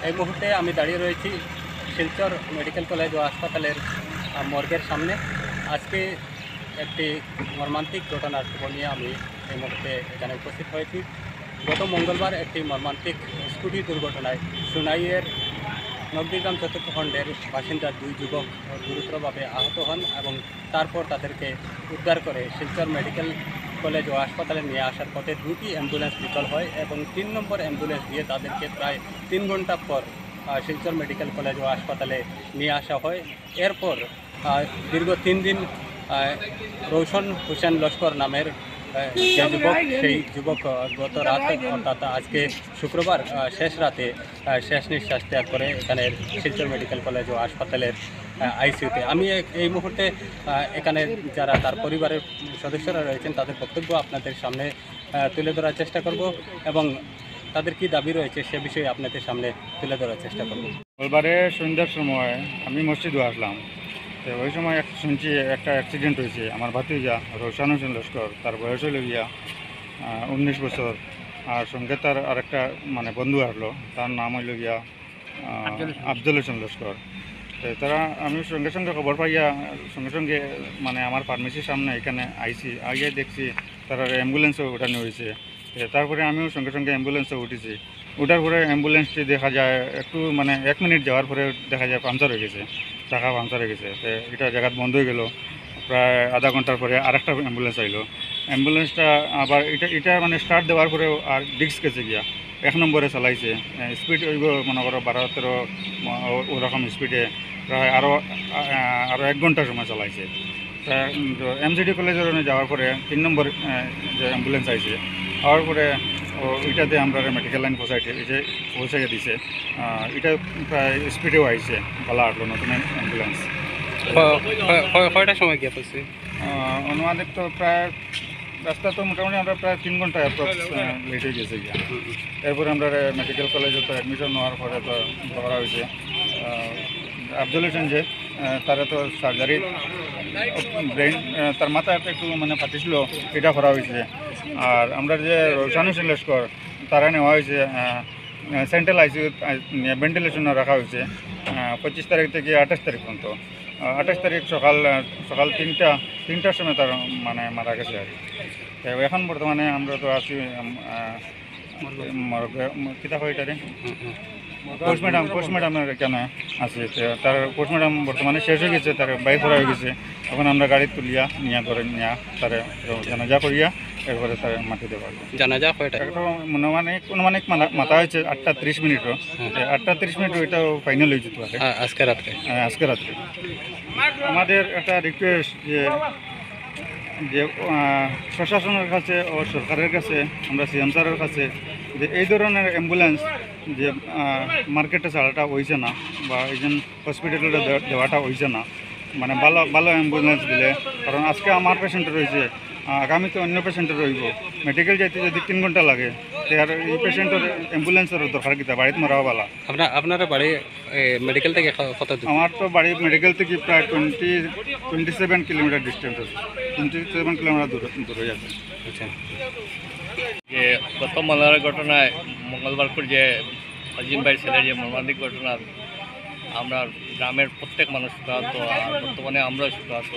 এই মুহূর্তে আমি দাঁড়িয়ে রয়েছি শিলচর মেডিকেল কলেজ ও হাসপাতালের মর্গের সামনে। আজকে একটি মর্মান্তিক ঘটনার খবর নিয়ে আমি এই মুহূর্তে এখানে উপস্থিত হয়েছি। গত মঙ্গলবার একটি মর্মান্তিক স্কুটি দুর্ঘটনায় সুনাইয়ের নবদ্বীপগ্রাম চতুর্থ খণ্ডের বাসিন্দা দুই যুবক গুরুতরভাবে আহত হন এবং তারপর তাদেরকে উদ্ধার করে শিলচর মেডিকেল কলেজ ও হাসপাতালে নিয়ে আসার পথে দুটি অ্যাম্বুলেন্স বিকল হয় এবং ৩ নম্বর অ্যাম্বুলেন্স দিয়ে তাদেরকে প্রায় ৩ ঘন্টা পর শিলচর মেডিকেল কলেজ ও হাসপাতালে নিয়ে আসা হয়। এরপর দীর্ঘ ৩ দিন রৌশন হোসেন লস্কর নামের যে যুবক, সেই যুবক গত রাত অর্থাৎ আজকে শুক্রবার শেষ রাতে শেষ নিঃশ্বাস ত্যাগ করে এখানে শিলচর মেডিকেল কলেজ ও হাসপাতালের আইসিইউতে। আমি এই মুহূর্তে এখানে যারা তার পরিবারের সদস্যরা রয়েছেন তাদের বক্তব্য আপনাদের সামনে তুলে ধরার চেষ্টা করব এবং তাদের কি দাবি রয়েছে সে বিষয়ে আপনাদের সামনে তুলে ধরার চেষ্টা করব। মঙ্গলবারে সন্ধ্যার সময় আমি মসজিদে আসলাম, তো ওই সময় শুনছি একটা অ্যাক্সিডেন্ট হয়েছে। আমার ভাতিজা রৌশন হোসেন লস্কর, তার বয়স হইল গিয়া 19 বছর, আর সঙ্গে তার আরেকটা বন্ধু আসলো, তার নাম হইল গিয়া আফজল হোসেন লস্কর। তো তারা আমি সঙ্গে সঙ্গে খবর পাইয়া সঙ্গে সঙ্গে আমার ফার্মেসির সামনে এখানে আইসি, আগে দেখছি তারা অ্যাম্বুলেন্সও ওঠানো হয়েছে। তারপরে আমিও সঙ্গে সঙ্গে অ্যাম্বুলেন্সে উঠেছি। ওঠার পরে অ্যাম্বুলেন্সটি দেখা যায় একটু 1 মিনিট যাওয়ার পরে দেখা যায় পাংচার হয়ে গেছে, চাকা পাংচার হয়ে গেছে। তো এটা জায়গাত বন্ধ হয়ে গেল। প্রায় আধা ঘন্টার পরে আরেকটা অ্যাম্বুলেন্স আইলো। অ্যাম্বুলেন্সটা আবার এটা স্টার্ট দেওয়ার পরেও আর ডিস্ক গেছে গিয়া 1 নম্বরে চালাইছে। স্পিড হইব মনে করো 12-13 ওরকম স্পিডে প্রায় আরও 1 ঘন্টার সময় চালাইছে। এমজিডি কলেজের যাওয়ার পরে 3 নম্বর যে অ্যাম্বুলেন্স আইছে, হওয়ার পরে ওইটাতে আমরা মেডিকেল লাইন পৌঁছাইয়া দিছে। এটা প্রায় স্পিডেও আইছে, ভালো আসলো নতুন অ্যাম্বুলেন্স। কয়টার সময় গিয়ে পড়ছে? অনুমানিক তো প্রায় রাস্তা তো মোটামুটি আমরা প্রায় 3 ঘন্টা লেট হয়ে গেছে গিয়া। এরপরে আমরা মেডিকেল কলেজে তো অ্যাডমিশন নেওয়ার পরে তো করা হয়েছে। আফজল হোসেন যে তারা তো সার্জারি, ব্রেন তার মাথাটা একটু ফাটিছিল, এটা করা হয়েছে। আর আমরা যে রৌশন হোসেন লস্কর তারা নেওয়া হয়েছে সেন্ট্রাল আইসিইউ, ভেন্টিলেশনে রাখা হয়েছে 25 তারিখ থেকে 28 তারিখ পর্যন্ত। 28 তারিখ সকাল 3টার সময় তার মারা গেছে আর কি। এখন বর্তমানে আমরা তো আছি কিতা হয় এটারে পোস্টম্যাডামের এখানে আছে। তার পোস্টম্যাডাম বর্তমানে শেষ হয়ে গেছে, তার বাইক করা হয়ে গেছে। এখন আমরা গাড়ি তুলিয়া নিয়ে করে নিয়ে তার জানাজা করিয়া এরপরে তার মাটি দেওয়া জানাজা অনুমানিক মাথা হয়েছে 8:30 মিনিটও। 8:30 মিনিট এটাও ফাইনাল হয়ে যেতে পারে আজকে রাত্রে। আমাদের একটা রিকোয়েস্ট যে প্রশাসনের কাছে ও সরকারের কাছে, আমরা সিএম স্যারের কাছে, যে এই ধরনের অ্যাম্বুলেন্স যে মার্কেটে ছাড়াটা হয়েছে না বা এই যে হসপিটালে দেওয়াটা হয়েছে না, ভালো ভালো অ্যাম্বুলেন্স দিলে। কারণ আজকে আমার পেশেন্ট রয়েছে, আগামীতে অন্য পেশেন্টের রইব, মেডিকেল যাইতে যদি 3 ঘন্টা লাগে, আর এই পেশেন্টের অ্যাম্বুলেন্সের দরকার কিতা, বাড়িতে মরাও ভালো। আপনার বাড়ি মেডিকেল থেকে কত দূর? আমার তো বাড়ি মেডিকেল থেকে প্রায় 27 কিলোমিটার ডিস্টেন্স আছে, 27 কিলোমিটার দূরে আছে। আচ্ছা, যে গত মঙ্গলবার ঘটনায় মঙ্গলবার যে আজিম ভাই ছেলের যে মর্মান্তিক ঘটনা, আমরা গ্রামের প্রত্যেক মানুষ শোকাহত, আর বর্তমানে আমরা শোকাহত।